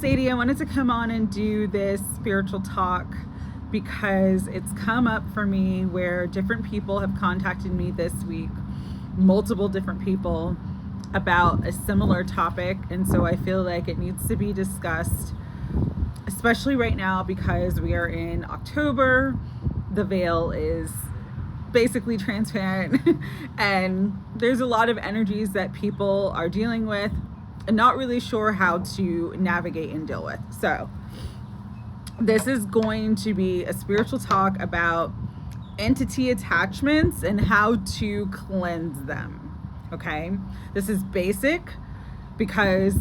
Sadie. I wanted to come on and do this spiritual talk because it's come up for me where different people have contacted me this week, multiple different people, about a similar topic. And so I feel like it needs to be discussed, especially right now because we are in October. The veil is basically transparent and there's a lot of energies that people are dealing with and not really sure how to navigate and deal with. So this is going to be a spiritual talk about entity attachments and how to cleanse them. Okay, this is basic because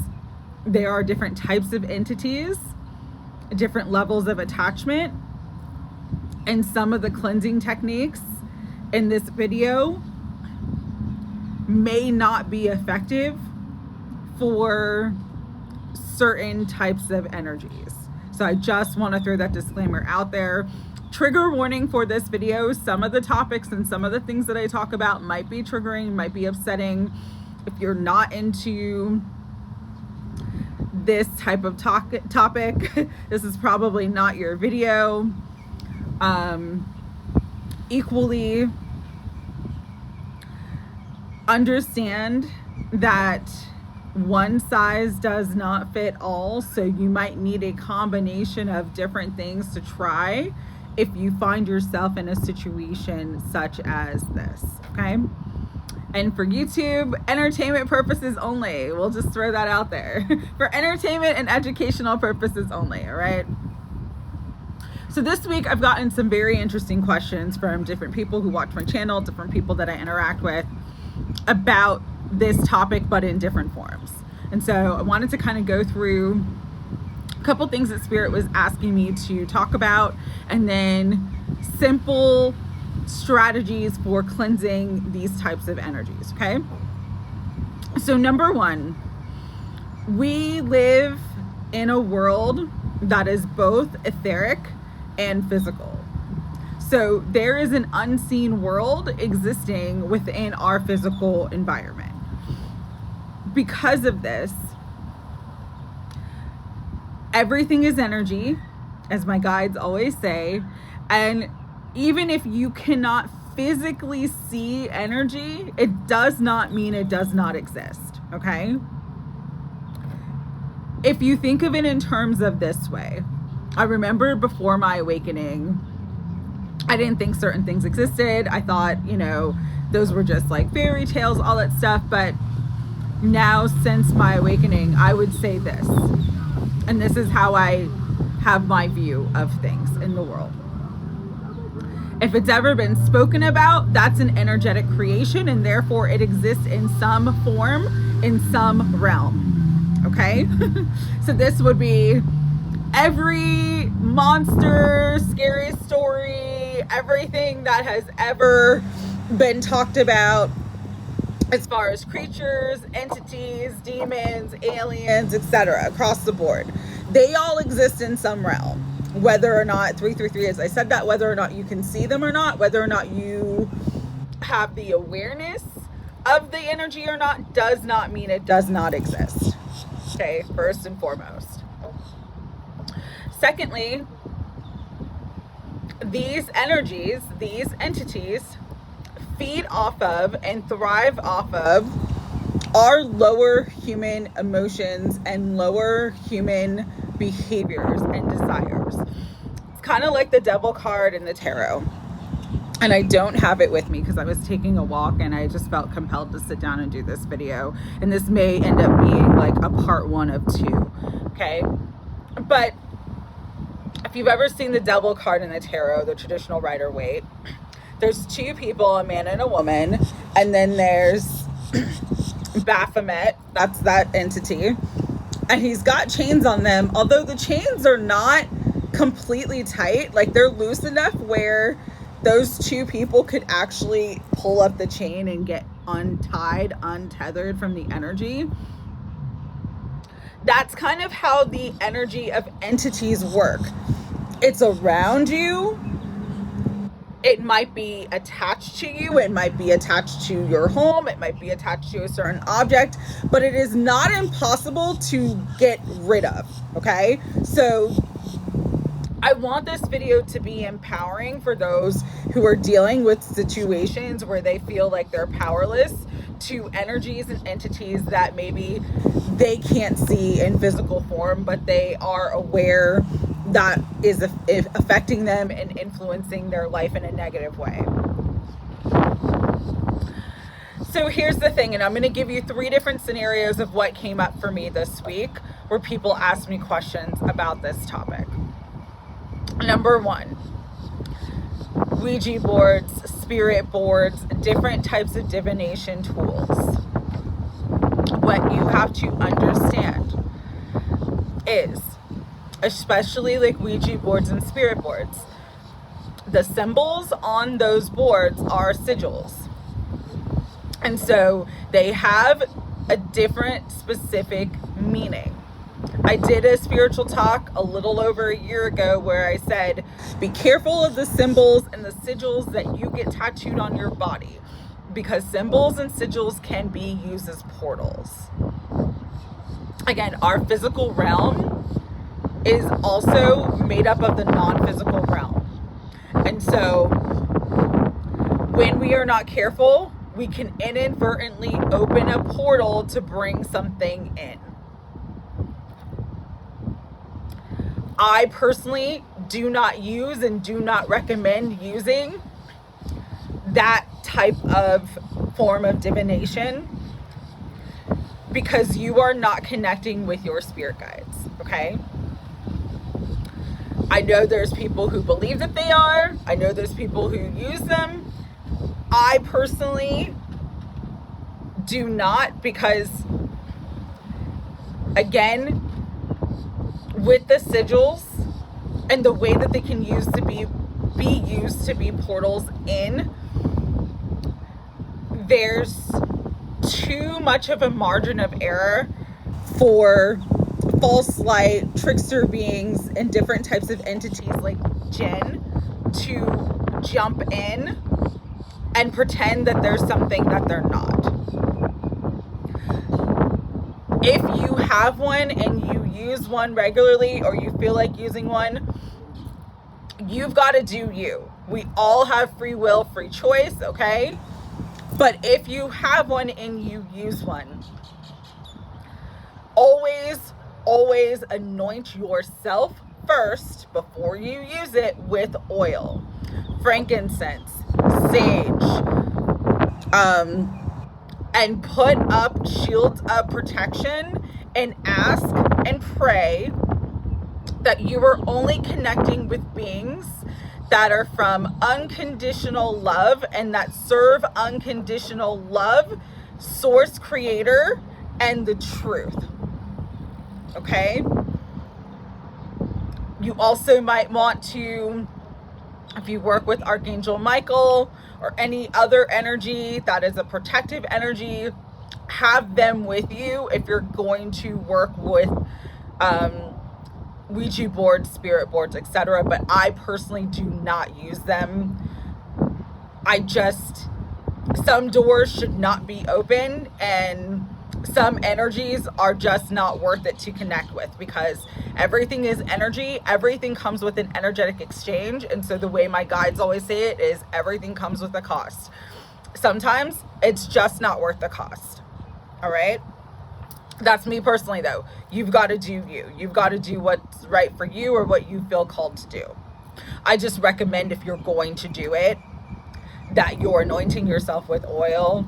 there are different types of entities, different levels of attachment, and some of the cleansing techniques in this video may not be effective for certain types of energies. So I just want to throw that disclaimer out there. Trigger warning for this video. Some of the topics and some of the things that I talk about might be triggering, might be upsetting. If you're not into this type of topic, this is probably not your video. Equally, understand that one size does not fit all, so you might need a combination of different things to try if you find yourself in a situation such as this, okay? And for YouTube, entertainment purposes only. We'll just throw that out there. For entertainment and educational purposes only, all right? So this week I've gotten some very interesting questions from different people who watch my channel, different people that I interact with about this topic, but in different forms. And so I wanted to kind of go through a couple things that Spirit was asking me to talk about, and then simple strategies for cleansing these types of energies, okay? So number one, we live in a world that is both etheric and physical. So there is an unseen world existing within our physical environment. Because of this, everything is energy, as my guides always say, and even if you cannot physically see energy, it does not mean it does not exist, okay? If you think of it in terms of this way, I remember before my awakening, I didn't think certain things existed. I thought, those were just like fairy tales, all that stuff. But now, since my awakening, I would say this, and this is how I have my view of things in the world. If it's ever been spoken about, that's an energetic creation, and therefore it exists in some form, in some realm, okay? So this would be every monster, scary story, everything that has ever been talked about as far as creatures, entities, demons, aliens, etc., across the board. They all exist in some realm. Whether or not 333, as I said that, whether or not you can see them or not, whether or not you have the awareness of the energy or not, does not mean it does not exist. Okay, first and foremost. Secondly, these energies, these entities, feed off of and thrive off of our lower human emotions and lower human behaviors and desires. It's kind of like the devil card in the tarot. And I don't have it with me because I was taking a walk and I just felt compelled to sit down and do this video. And this may end up being like a part 1 of 2. Okay. But if you've ever seen the devil card in the tarot, the traditional Rider-Waite, there's 2 people, a man and a woman, and then there's Baphomet, that's that entity, and he's got chains on them, although the chains are not completely tight, like they're loose enough where those 2 people could actually pull up the chain and get untied, untethered from the energy. That's kind of how the energy of entities work. It's around you, It might be attached to you. It might be attached to your home. It might be attached to a certain object, but it is not impossible to get rid of. Okay. So I want this video to be empowering for those who are dealing with situations where they feel like they're powerless to energies and entities that maybe they can't see in physical form, but they are aware that is affecting them and influencing their life in a negative way. So here's the thing, and I'm going to give you 3 different scenarios of what came up for me this week where people asked me questions about this topic. Number 1, Ouija boards, spirit boards, different types of divination tools. What you have to understand is, especially like Ouija boards and spirit boards, the symbols on those boards are sigils. And so they have a different specific meaning. I did a spiritual talk a little over a year ago where I said, be careful of the symbols and the sigils that you get tattooed on your body, because symbols and sigils can be used as portals. Again, our physical realm is also made up of the non-physical realm. And so when we are not careful, we can inadvertently open a portal to bring something in. I personally do not use and do not recommend using that type of form of divination, because you are not connecting with your spirit guides, okay? I know there's people who believe that they are. I know there's people who use them. I personally do not, because again, with the sigils and the way that they can use to be used to be portals in, there's too much of a margin of error for false light, trickster beings, and different types of entities like jinn to jump in and pretend that there's something that they're not. If you have one and you use one regularly, or you feel like using one, you've got to do you. We all have free will, free choice, okay? But if you have one and you use one, always anoint yourself first before you use it with oil, frankincense, sage, and put up shields of protection and ask and pray that you are only connecting with beings that are from unconditional love and that serve unconditional love, source, creator, and the truth. Okay? You also might want to, if you work with Archangel Michael or any other energy that is a protective energy, have them with you if you're going to work with Ouija boards, spirit boards, etc. But I personally do not use them. Some doors should not be open, and some energies are just not worth it to connect with, because everything is energy. Everything comes with an energetic exchange. And so the way my guides always say it is, everything comes with a cost. Sometimes it's just not worth the cost. All right. That's me personally, though. You've got to do you. You've got to do what's right for you or what you feel called to do. I just recommend, if you're going to do it, that you're anointing yourself with oil,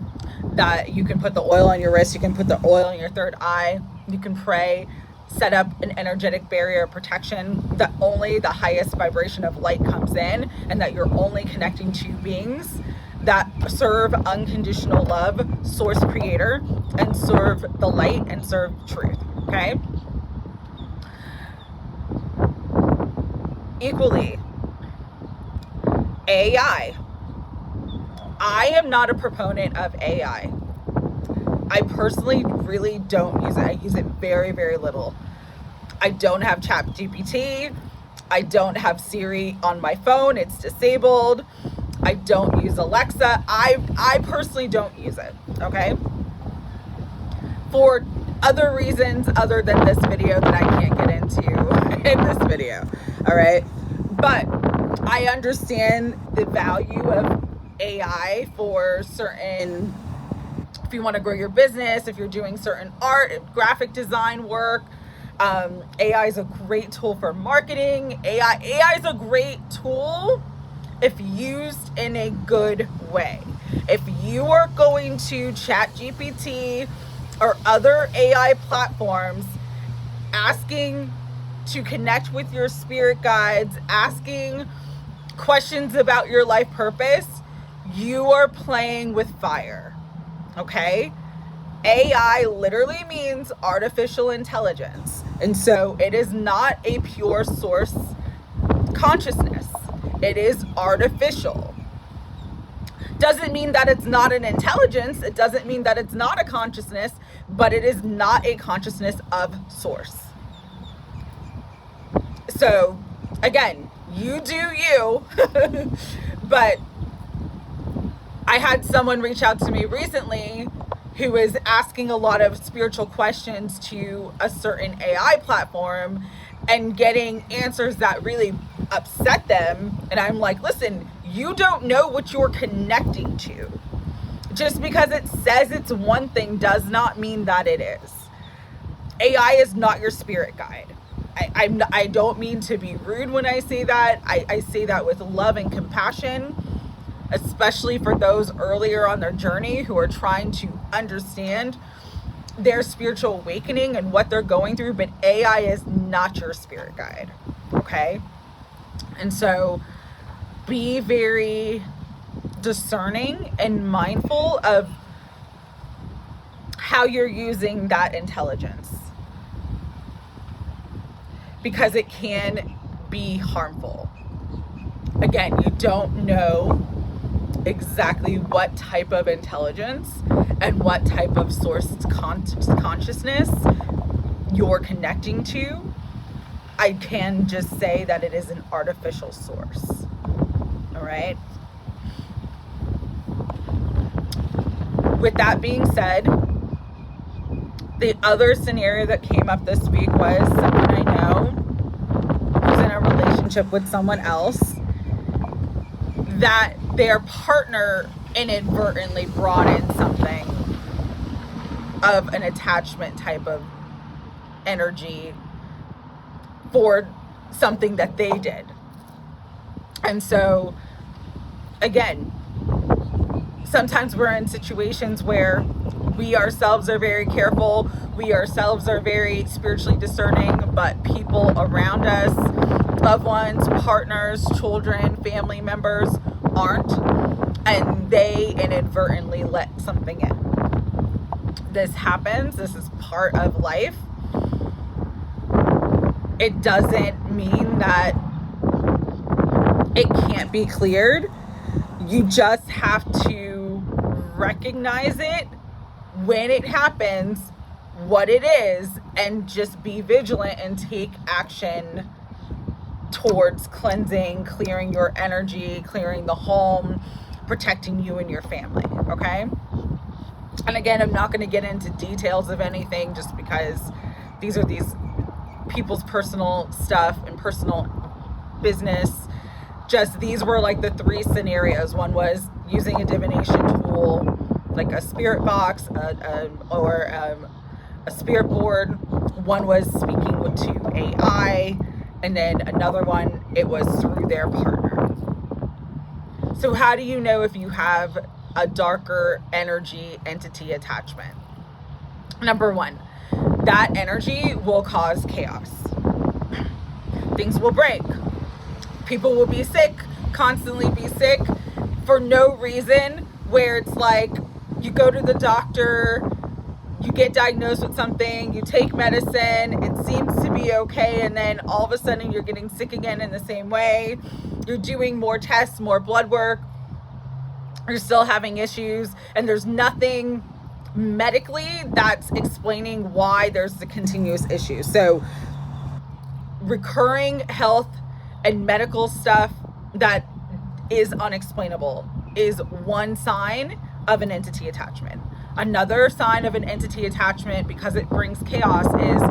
that you can put the oil on your wrist, you can put the oil in your third eye, you can pray, set up an energetic barrier of protection, that only the highest vibration of light comes in, and that you're only connecting to beings that serve unconditional love, source, creator, and serve the light and serve truth. Okay? Equally, AI. I am not a proponent of AI. I personally really don't use it. I use it very, very little. I don't have ChatGPT. I don't have Siri on my phone. It's disabled. I don't use Alexa. I personally don't use it, okay? For other reasons other than this video that I can't get into in this video, all right? But I understand the value of AI for certain, if you want to grow your business, if you're doing certain art, graphic design work. AI is a great tool for marketing. AI is a great tool if used in a good way. If you are going to ChatGPT or other AI platforms asking to connect with your spirit guides, asking questions about your life purpose, you are playing with fire, okay? AI literally means artificial intelligence. And so it is not a pure source consciousness. It is artificial. Doesn't mean that it's not an intelligence. It doesn't mean that it's not a consciousness, but it is not a consciousness of source. So again, you do you, but I had someone reach out to me recently who was asking a lot of spiritual questions to a certain AI platform and getting answers that really upset them. And I'm like, listen, you don't know what you're connecting to. Just because it says it's one thing does not mean that it is. AI is not your spirit guide. I don't mean to be rude when I say that. I say that with love and compassion, especially for those earlier on their journey who are trying to understand their spiritual awakening and what they're going through. But AI is not your spirit guide, okay? And so be very discerning and mindful of how you're using that intelligence, because it can be harmful. Again, you don't know exactly what type of intelligence and what type of source consciousness you're connecting to. I can just say that it is an artificial source. All right. With that being said, the other scenario that came up this week was someone I know who's in a relationship with someone else that their partner inadvertently brought in something of an attachment type of energy for something that they did. And so, again, sometimes we're in situations where we ourselves are very careful, we ourselves are very spiritually discerning, but people around us, loved ones, partners, children, family members aren't, and they inadvertently let something in. This happens. This is part of life. It doesn't mean that it can't be cleared. You just have to recognize it when it happens, what it is, and just be vigilant and take action towards cleansing, clearing your energy, clearing the home, protecting you and your family, okay? And again, I'm not going to get into details of anything just because these are these people's personal stuff and personal business. Just these were like the three scenarios. One was using a divination tool, like a spirit box or a spirit board. One was speaking to AI. And then another one, it was through their partner. So how do you know if you have a darker energy entity attachment? Number one, that energy will cause chaos. Things will break. People will be sick, constantly be sick for no reason, where it's like you go to the doctor, you get diagnosed with something, you take medicine, it seems to be okay, and then all of a sudden you're getting sick again in the same way. You're doing more tests, more blood work, you're still having issues, and there's nothing medically that's explaining why there's the continuous issue. So recurring health and medical stuff that is unexplainable, is one sign of an entity attachment. Another sign of an entity attachment, because it brings chaos, is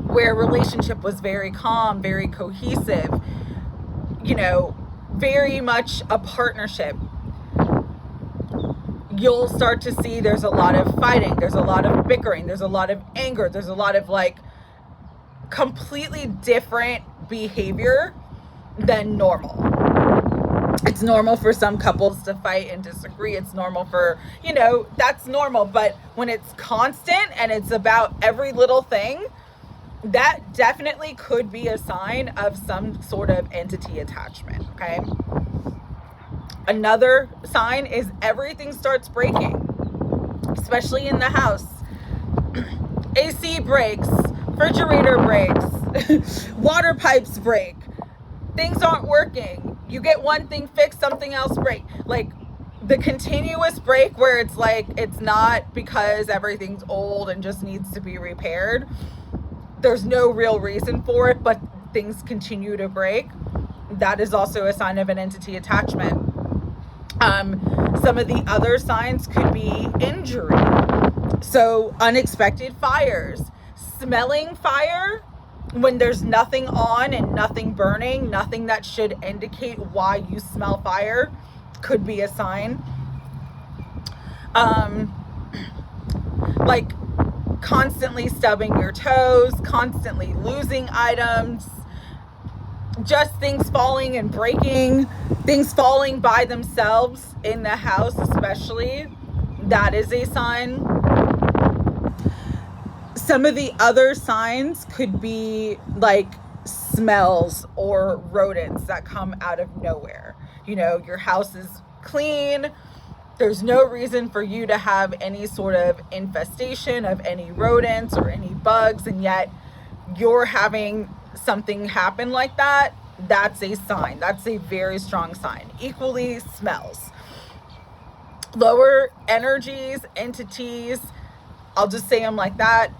where relationship was very calm, very cohesive, you know, very much a partnership. You'll start to see there's a lot of fighting, there's a lot of bickering, there's a lot of anger, there's a lot of like completely different behavior than normal. It's normal for some couples to fight and disagree. It's normal for, you know, that's normal. But when it's constant and it's about every little thing, that definitely could be a sign of some sort of entity attachment, okay? Another sign is everything starts breaking, especially in the house. AC breaks, refrigerator breaks, water pipes break, things aren't working. You get one thing fixed, something else break. Like the continuous break where it's like, it's not because everything's old and just needs to be repaired. There's no real reason for it, but things continue to break. That is also a sign of an entity attachment. Some of the other signs could be injury. So unexpected fires, smelling fire when there's nothing on and nothing burning, nothing that should indicate why you smell fire, could be a sign. Like constantly stubbing your toes, constantly losing items, just things falling and breaking, things falling by themselves in the house especially, that is a sign. Some of the other signs could be like smells or rodents that come out of nowhere. You know, your house is clean. There's no reason for you to have any sort of infestation of any rodents or any bugs, and yet you're having something happen like that. That's a sign. That's a very strong sign. Equally, smells. Lower energies, entities, I'll just say them like that,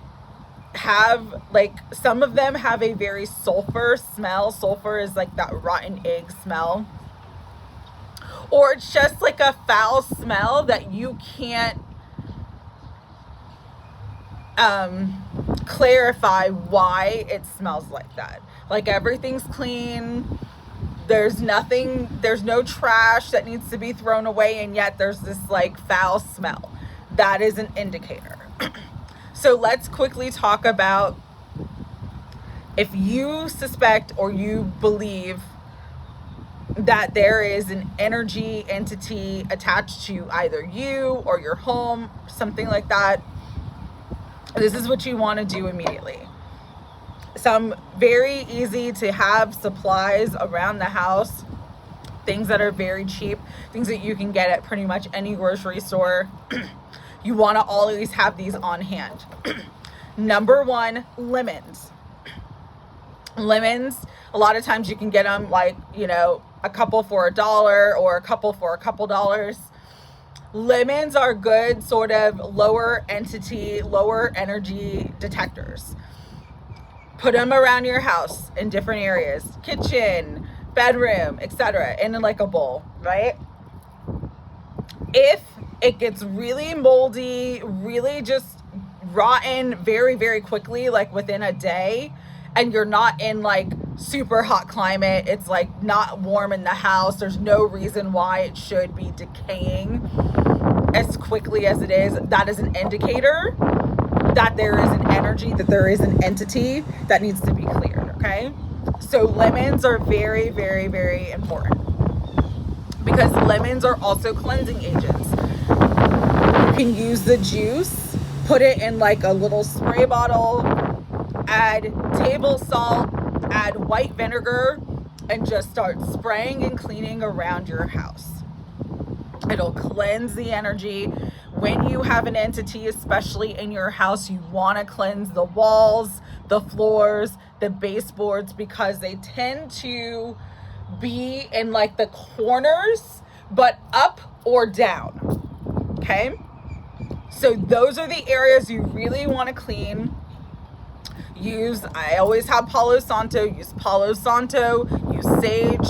have like, some of them have a very sulfur smell. Sulfur is like that rotten egg smell. Or it's just like a foul smell that you can't clarify why it smells like that. Like everything's clean, there's nothing, there's no trash that needs to be thrown away, and yet there's this like foul smell. That is an indicator. So let's quickly talk about if you suspect or you believe that there is an energy entity attached to either you or your home, something like that. This is what you want to do immediately. Some very easy to have supplies around the house, things that are very cheap, things that you can get at pretty much any grocery store. You want to always have these on hand. Number one, lemons. Lemons, a lot of times you can get them like, you know, a couple for $1 or a couple for a couple dollars. Lemons are good sort of lower entity, lower energy detectors. Put them around your house in different areas, kitchen, bedroom, etc., in like a bowl, right? If it gets really moldy, really just rotten very, very quickly, like within a day, and you're not in like super hot climate, it's like not warm in the house, there's no reason why it should be decaying as quickly as it is, that is an indicator that there is an energy, that there is an entity that needs to be cleared, okay? So lemons are very, very, very important because lemons are also cleansing agents. You can use the juice, put it in like a little spray bottle, add table salt, add white vinegar, and just start spraying and cleaning around your house. It'll cleanse the energy. When you have an entity, especially in your house, you want to cleanse the walls, the floors, the baseboards, because they tend to be in like the corners, but up or down, okay? So those are the areas you really want to clean. I always have Palo Santo, use Palo Santo, use sage,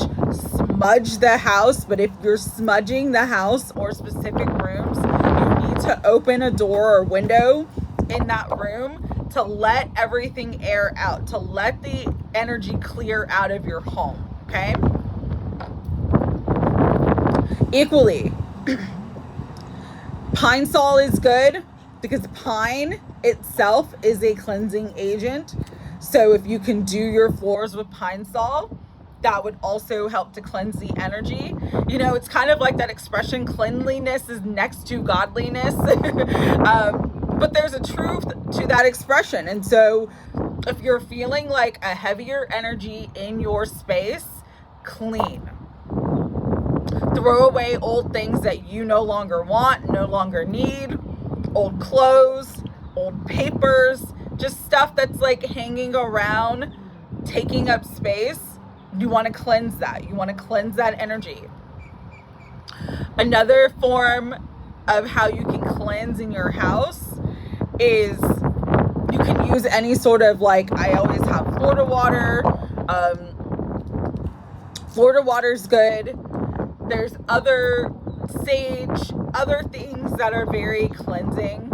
smudge the house, but if you're smudging the house or specific rooms, you need to open a door or window in that room to let everything air out, to let the energy clear out of your home, okay? Equally, pine sol is good because pine itself is a cleansing agent. So if you can do your floors with pine sol, that would also help to cleanse the energy. You know, it's kind of like that expression, cleanliness is next to godliness. But there's a truth to that expression. And so if you're feeling like a heavier energy in your space, clean. Throw away old things that you no longer want, no longer need, old clothes, old papers, just stuff that's like hanging around, taking up space. You want to cleanse that. You want to cleanse that energy. Another form of how you can cleanse in your house is you can use any sort of, like, I always have Florida water. Florida water is good. There's other sage, other things that are very cleansing.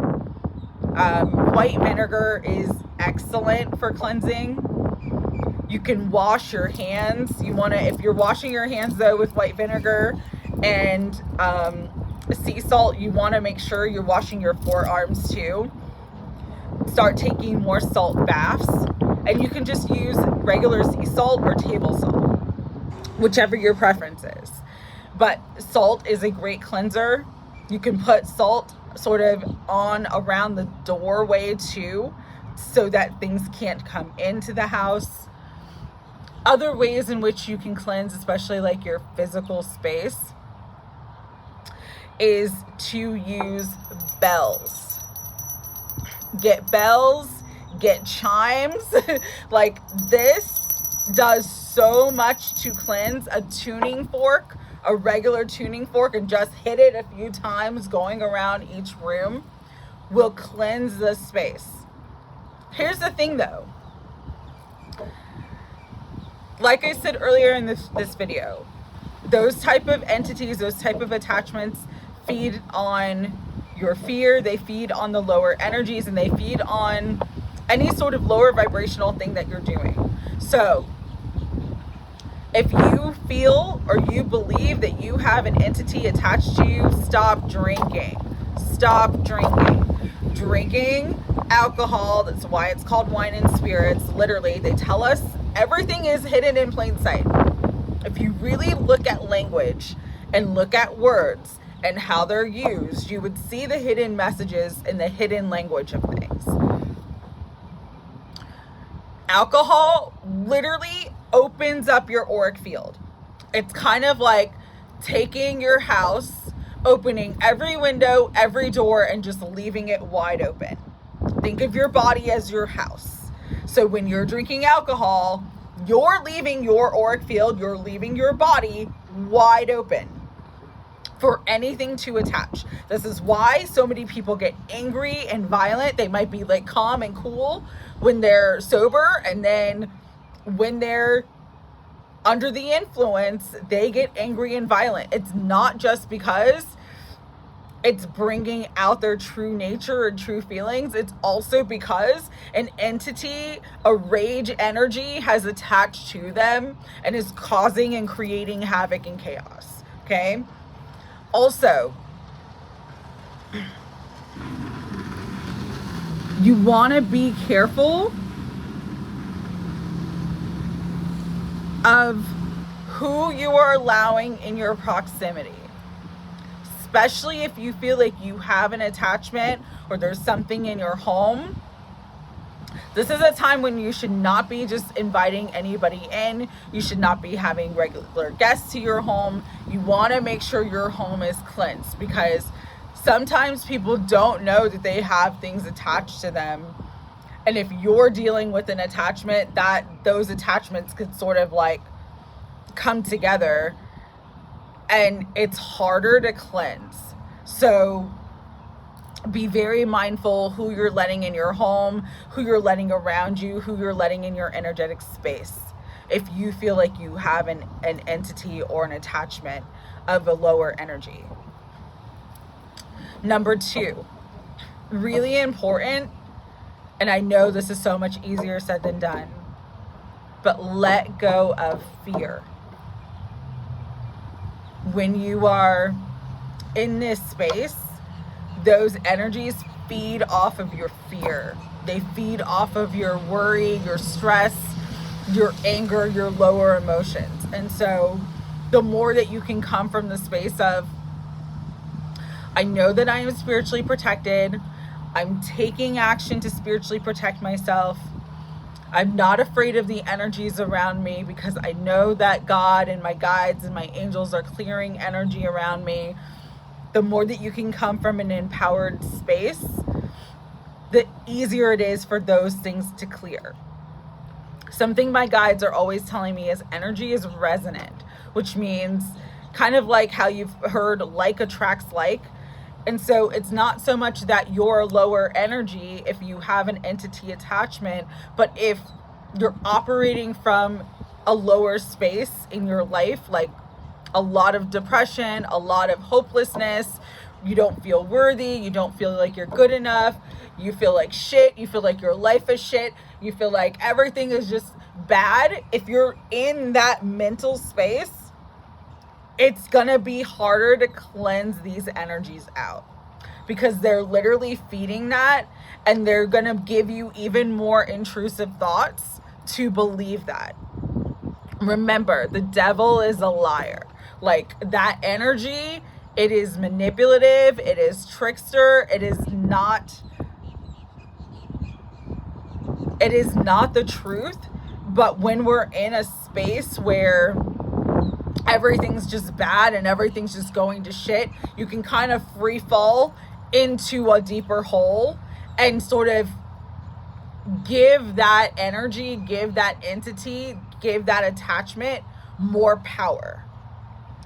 White vinegar is excellent for cleansing. You can wash your hands. If you're washing your hands though with white vinegar and sea salt, you want to make sure you're washing your forearms too. Start taking more salt baths, and you can just use regular sea salt or table salt, whichever your preference is. But salt is a great cleanser. You can put salt sort of on around the doorway too, so that things can't come into the house. Other ways in which you can cleanse, especially like your physical space, is to use bells. Get bells, get chimes. Like, this does so much to cleanse. A tuning fork, a regular tuning fork, and just hit it a few times going around each room will cleanse the space. Here's the thing though. Like I said earlier in this video, those type of entities, those type of attachments feed on your fear, they feed on the lower energies, and they feed on any sort of lower vibrational thing that you're doing. So if you feel or you believe that you have an entity attached to you, stop drinking. Stop drinking. Drinking alcohol, that's why it's called wine and spirits. Literally, they tell us everything is hidden in plain sight. If you really look at language and look at words and how they're used, you would see the hidden messages and the hidden language of things. Alcohol literally opens up your auric field. It's kind of like taking your house, opening every window, every door, and just leaving it wide open. Think of your body as your house. So when you're drinking alcohol, you're leaving your auric field, you're leaving your body wide open for anything to attach. This is why so many people get angry and violent. They might be like calm and cool when they're sober, and then when they're under the influence, they get angry and violent. It's not just because it's bringing out their true nature and true feelings. It's also because an entity, a rage energy, has attached to them and is causing and creating havoc and chaos. Okay? Also, you want to be careful of who you are allowing in your proximity, especially if you feel like you have an attachment or there's something in your home. This is a time when you should not be just inviting anybody in. You should not be having regular guests to your home. You want to make sure your home is cleansed, because sometimes people don't know that they have things attached to them. And if you're dealing with an attachment, that those attachments could sort of like come together, and it's harder to cleanse. So be very mindful who you're letting in your home, who you're letting around you, who you're letting in your energetic space. if you feel like you have an entity or an attachment of a lower energy. Number 2, really important, and I know this is so much easier said than done, but let go of fear. When you are in this space, those energies feed off of your fear. They feed off of your worry, your stress, your anger, your lower emotions. And so the more that you can come from the space of, I know that I am spiritually protected, I'm taking action to spiritually protect myself, I'm not afraid of the energies around me because I know that God and my guides and my angels are clearing energy around me. The more that you can come from an empowered space, the easier it is for those things to clear. Something my guides are always telling me is energy is resonant, which means kind of like how you've heard like attracts like. And so it's not so much that you're lower energy if you have an entity attachment, but if you're operating from a lower space in your life, like a lot of depression, a lot of hopelessness, you don't feel worthy, you don't feel like you're good enough, you feel like shit, you feel like your life is shit, you feel like everything is just bad. If you're in that mental space, it's gonna be harder to cleanse these energies out because they're literally feeding that, and they're gonna give you even more intrusive thoughts to believe that. Remember, the devil is a liar. Like, that energy, it is manipulative, it is trickster, it is not the truth. But when we're in a space where everything's just bad and everything's just going to shit, you can kind of free fall into a deeper hole and sort of give that energy, give that entity, give that attachment more power.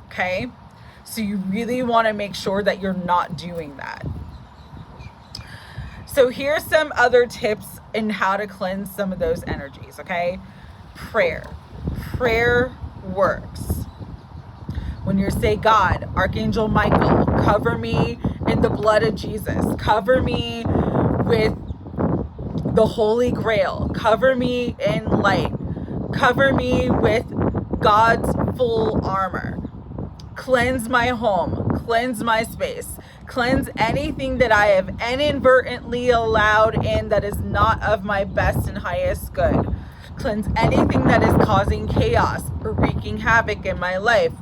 Okay? So you really want to make sure that you're not doing that. So here's some other tips in how to cleanse some of those energies, okay? Prayer. Prayer works. When you say, God, Archangel Michael, cover me in the blood of Jesus. Cover me with the Holy Grail. Cover me in light. Cover me with God's full armor. Cleanse my home. Cleanse my space. Cleanse anything that I have inadvertently allowed in that is not of my best and highest good. Cleanse anything that is causing chaos or wreaking havoc in my life.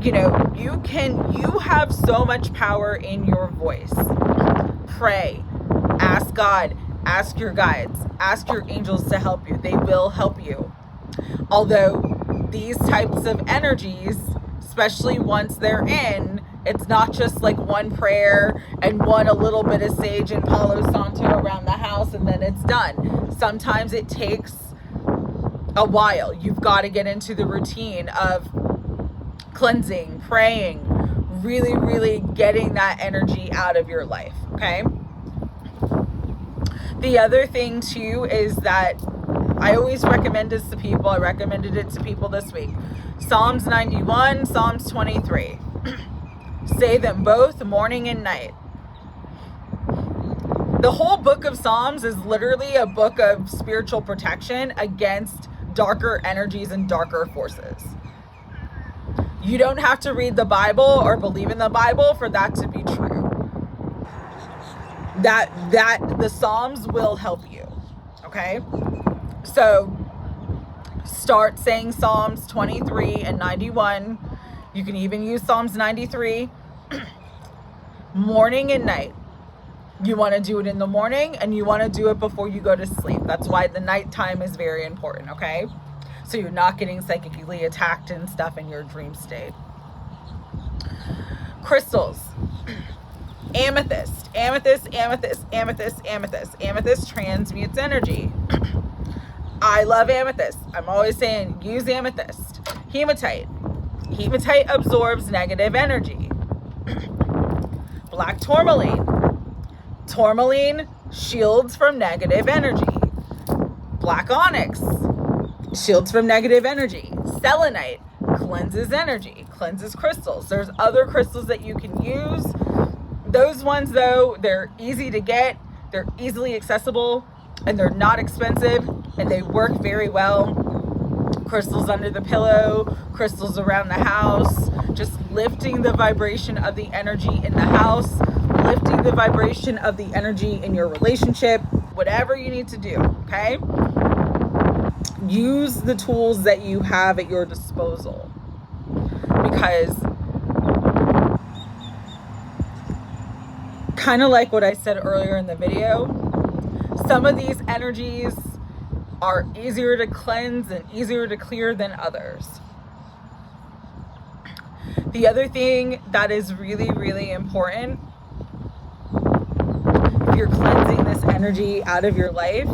You know, you have so much power in your voice. Pray, ask God, ask your guides, ask your angels to help you. They will help you. Although these types of energies, especially once they're in, it's not just like one prayer and a little bit of sage and Palo Santo around the house and then it's done. Sometimes it takes a while. You've got to get into the routine of cleansing, praying, really, really getting that energy out of your life, okay? The other thing too is that I always recommend this to people. I recommended it to people this week. Psalms 91, Psalms 23. Say them both morning and night. The whole book of Psalms is literally a book of spiritual protection against darker energies and darker forces. You don't have to read the Bible or believe in the Bible for that to be true. That the Psalms will help you. Okay? So start saying Psalms 23 and 91. You can even use Psalms 93. Morning and night. You want to do it in the morning and you want to do it before you go to sleep. That's why the nighttime is very important, okay? So you're not getting psychically attacked and stuff in your dream state. Crystals. Amethyst. Amethyst, amethyst, amethyst, amethyst. Amethyst transmutes energy. I love amethyst. I'm always saying use amethyst. Hematite. Hematite absorbs negative energy. Black tourmaline. Tourmaline shields from negative energy. Black onyx. shields from negative energy. Selenite cleanses energy, cleanses crystals. There's other crystals that you can use. Those ones, though, they're easy to get, they're easily accessible, and they're not expensive, and they work very well. Crystals under the pillow, crystals around the house, just lifting the vibration of the energy in the house, lifting the vibration of the energy in your relationship, whatever you need to do, okay? Use the tools that you have at your disposal, because kind of like what I said earlier in the video, some of these energies are easier to cleanse and easier to clear than others. The other thing that is really, really important, if you're cleansing this energy out of your life,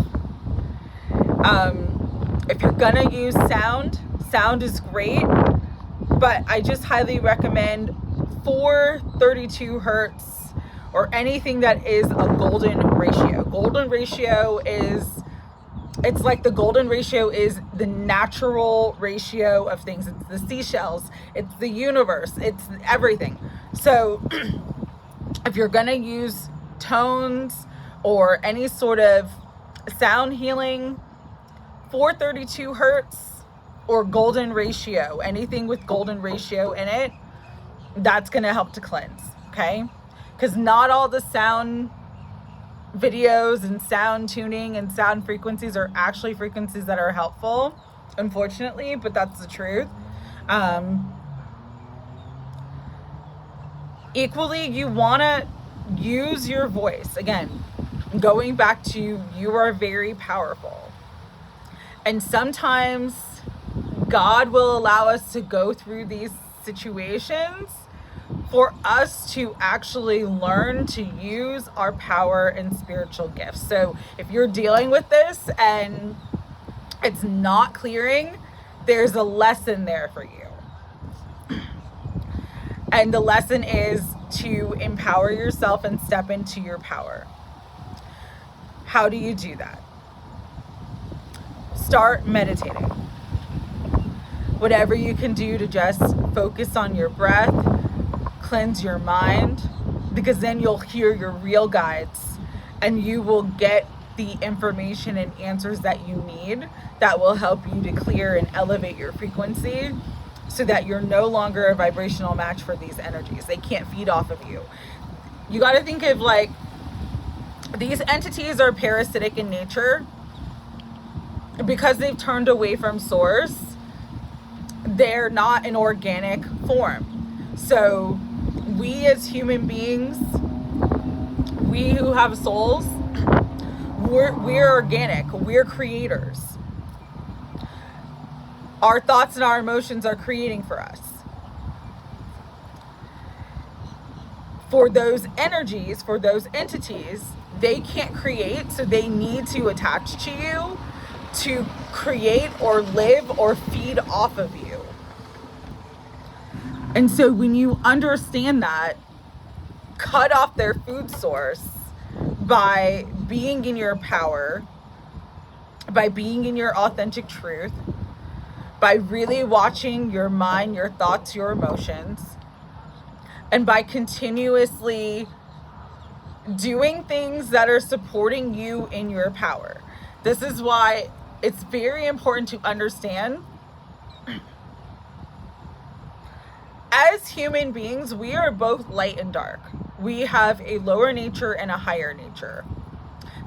if you're gonna use sound is great, but I just highly recommend 432 hertz or anything that is a golden ratio. Golden ratio is, it's like the golden ratio is the natural ratio of things. It's the seashells, it's the universe, it's everything. So if you're gonna use tones or any sort of sound healing, 432 hertz or golden ratio, anything with golden ratio in it, that's gonna help to cleanse, okay? Because not all the sound videos and sound tuning and sound frequencies are actually frequencies that are helpful, unfortunately, but that's the truth. Equally, you want to use your voice. Again, going back to, you are very powerful. And sometimes God will allow us to go through these situations for us to actually learn to use our power and spiritual gifts. So if you're dealing with this and it's not clearing, there's a lesson there for you. And the lesson is to empower yourself and step into your power. How do you do that? Start meditating. Whatever you can do to just focus on your breath, cleanse your mind, because then you'll hear your real guides and you will get the information and answers that you need that will help you to clear and elevate your frequency so that you're no longer a vibrational match for these energies. They can't feed off of you. You got to think of, like, these entities are parasitic in nature because they've turned away from source. They're not an organic form. So we as human beings, we who have souls, we're organic, we're creators. Our thoughts and our emotions are creating for us. For those energies, for those entities, they can't create, so they need to attach to you to create or live or feed off of you. And so when you understand that, cut off their food source by being in your power, by being in your authentic truth, by really watching your mind, your thoughts, your emotions, and by continuously doing things that are supporting you in your power. This is why it's very important to understand, as human beings, we are both light and dark. We have a lower nature and a higher nature.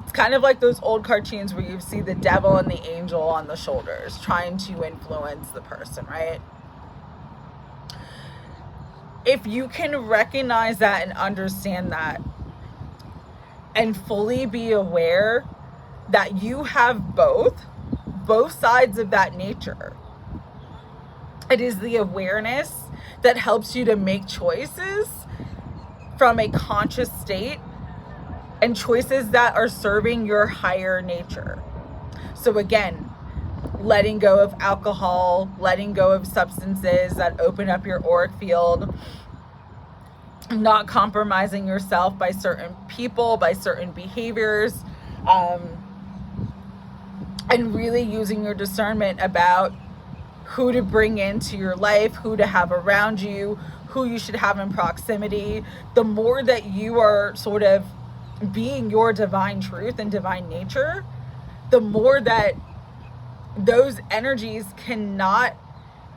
It's kind of like those old cartoons where you see the devil and the angel on the shoulders trying to influence the person, right? If you can recognize that and understand that and fully be aware that you have both sides of that nature, it is the awareness that helps you to make choices from a conscious state and choices that are serving your higher nature. So again, letting go of alcohol, letting go of substances that open up your auric field, not compromising yourself by certain people, by certain behaviors, and really using your discernment about who to bring into your life, who to have around you, who you should have in proximity. The more that you are sort of being your divine truth and divine nature, the more that those energies cannot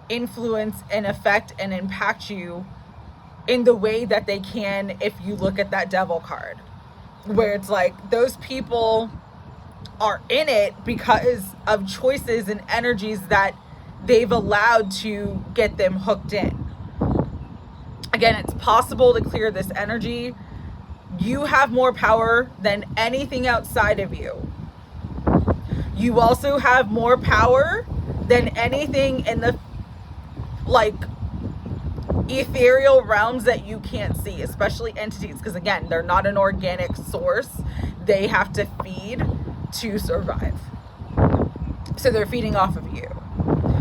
influence and affect and impact you in the way that they can if you look at that devil card, where it's like those people are in it because of choices and energies that they've allowed to get them hooked in. Again, it's possible to clear this energy. You have more power than anything outside of you. You also have more power than anything in the ethereal realms that you can't see, especially entities, because again, they're not an organic source. They have to feed to survive. So they're feeding off of you.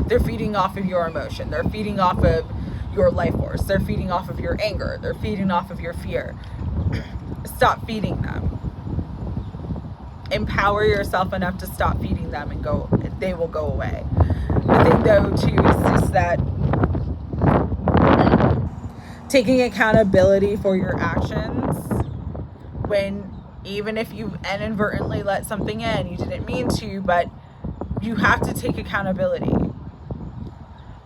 They're feeding off of your emotion. They're feeding off of your life force. They're feeding off of your anger. They're feeding off of your fear. Stop feeding them. Empower yourself enough to stop feeding them and go. They will go away. The thing though too is just that taking accountability for your actions, when even if you inadvertently let something in, you didn't mean to, but you have to take accountability.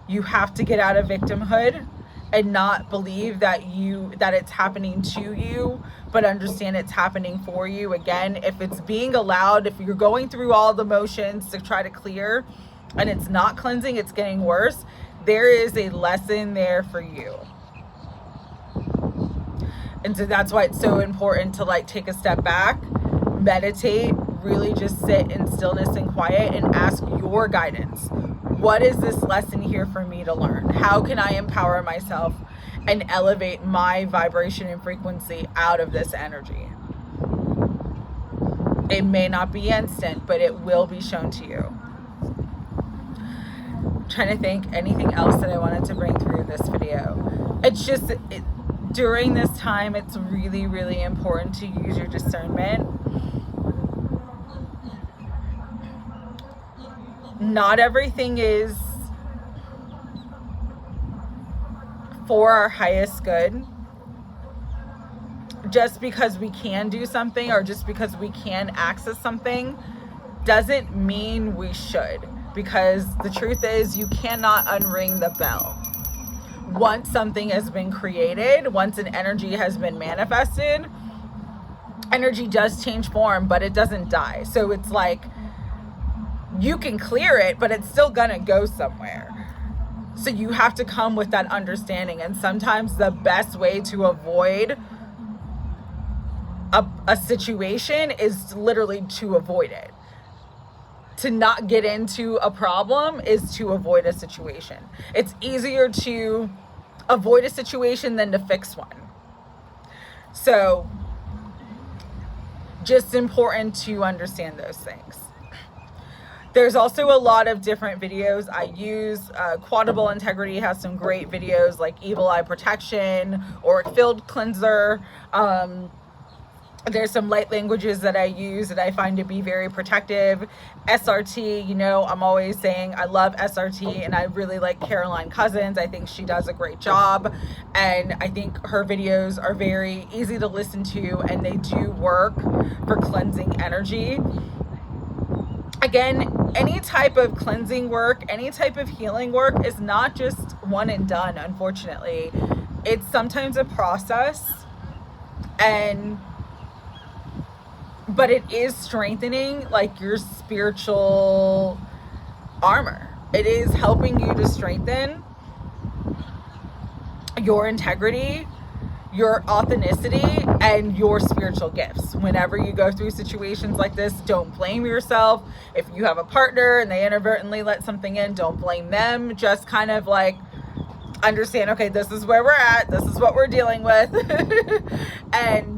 You have to get out of victimhood and not believe that it's happening to you, but understand it's happening for you. Again, if it's being allowed, if you're going through all the motions to try to clear and it's not cleansing, it's getting worse, there is a lesson there for you. And so that's why it's so important to take a step back, meditate, really just sit in stillness and quiet and ask your guidance. What is this lesson here for me to learn? How can I empower myself and elevate my vibration and frequency out of this energy? It may not be instant, but it will be shown to you. I'm trying to think anything else that I wanted to bring through this video. It's just, during this time, it's really, really important to use your discernment. Not everything is for our highest good. Just because we can do something or just because we can access something doesn't mean we should. Because the truth is, you cannot unring the bell. Once something has been created, once an energy has been manifested, energy does change form, but it doesn't die. So it's like, you can clear it, but it's still gonna go somewhere. So you have to come with that understanding. And sometimes the best way to avoid a situation is literally to avoid it. To not get into a problem is to avoid a situation. It's easier to avoid a situation than to fix one. So just important to understand those things. There's also a lot of different videos I use. Quotable Integrity has some great videos like Evil Eye Protection, Auric Field Cleanser. There's some light languages that I use that I find to be very protective. SRT, I'm always saying I love SRT, and I really like Caroline Cousins. I think she does a great job, and I think her videos are very easy to listen to, and they do work for cleansing energy. Again, any type of cleansing work, any type of healing work is not just one and done, unfortunately. It's sometimes a process, but it is strengthening your spiritual armor. It is helping you to strengthen your integrity, your authenticity, and your spiritual gifts. Whenever you go through situations like this, don't blame yourself. If you have a partner and they inadvertently let something in, don't blame them. Just kind of understand, okay, this is where we're at, this is what we're dealing with, and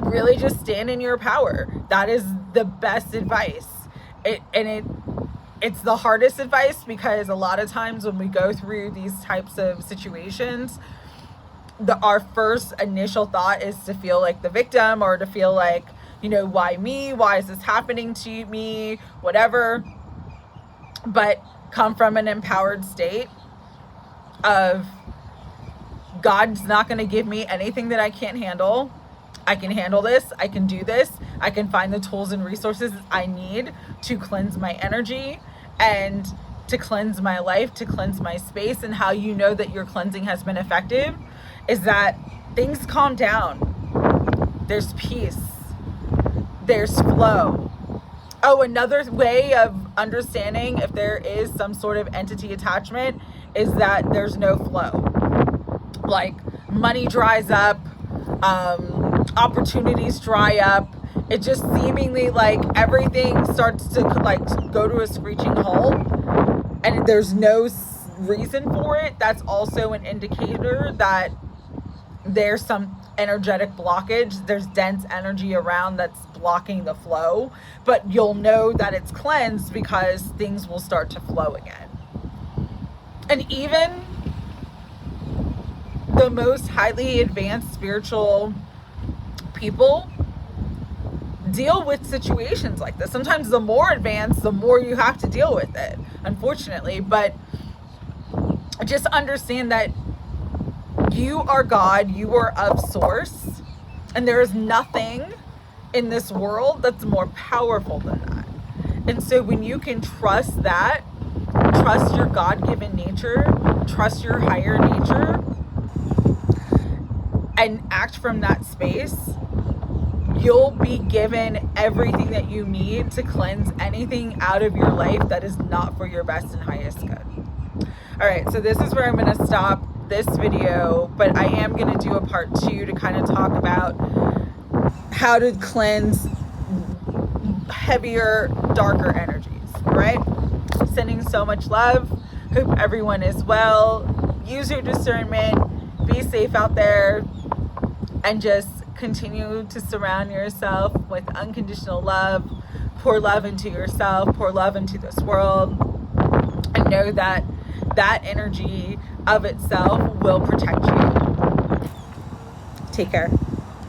really just stand in your power. That is the best advice. It's the hardest advice, because a lot of times when we go through these types of situations, our first initial thought is to feel like the victim, or to feel like, why me? Why is this happening to me? Whatever. But come from an empowered state of, God's not going to give me anything that I can't handle. I can handle this. I can do this. I can find the tools and resources I need to cleanse my energy and to cleanse my life, to cleanse my space. And how you know that your cleansing has been effective is that things calm down. There's peace. There's flow. Oh, another way of understanding if there is some sort of entity attachment is that there's no flow. Like money dries up, opportunities dry up. It just seemingly like everything starts to like go to a screeching halt, and there's no reason for it. That's also an indicator that there's some energetic blockage. There's dense energy around that's blocking the flow, but you'll know that it's cleansed because things will start to flow again. And even the most highly advanced spiritual people deal with situations like this. Sometimes the more advanced, the more you have to deal with it, unfortunately. But just understand that you are God, you are of source, and there is nothing in this world that's more powerful than that. And so when you can trust that, trust your God-given nature, trust your higher nature, and act from that space, you'll be given everything that you need to cleanse anything out of your life that is not for your best and highest good. All right, so this is where I'm going to stop this video, but I am going to do a part 2 to kind of talk about how to cleanse heavier, darker energies, all right? Sending so much love. Hope everyone is well. Use your discernment. Be safe out there. And just continue to surround yourself with unconditional love. Pour love into yourself. Pour love into this world. And know that that energy of itself will protect you. Take care.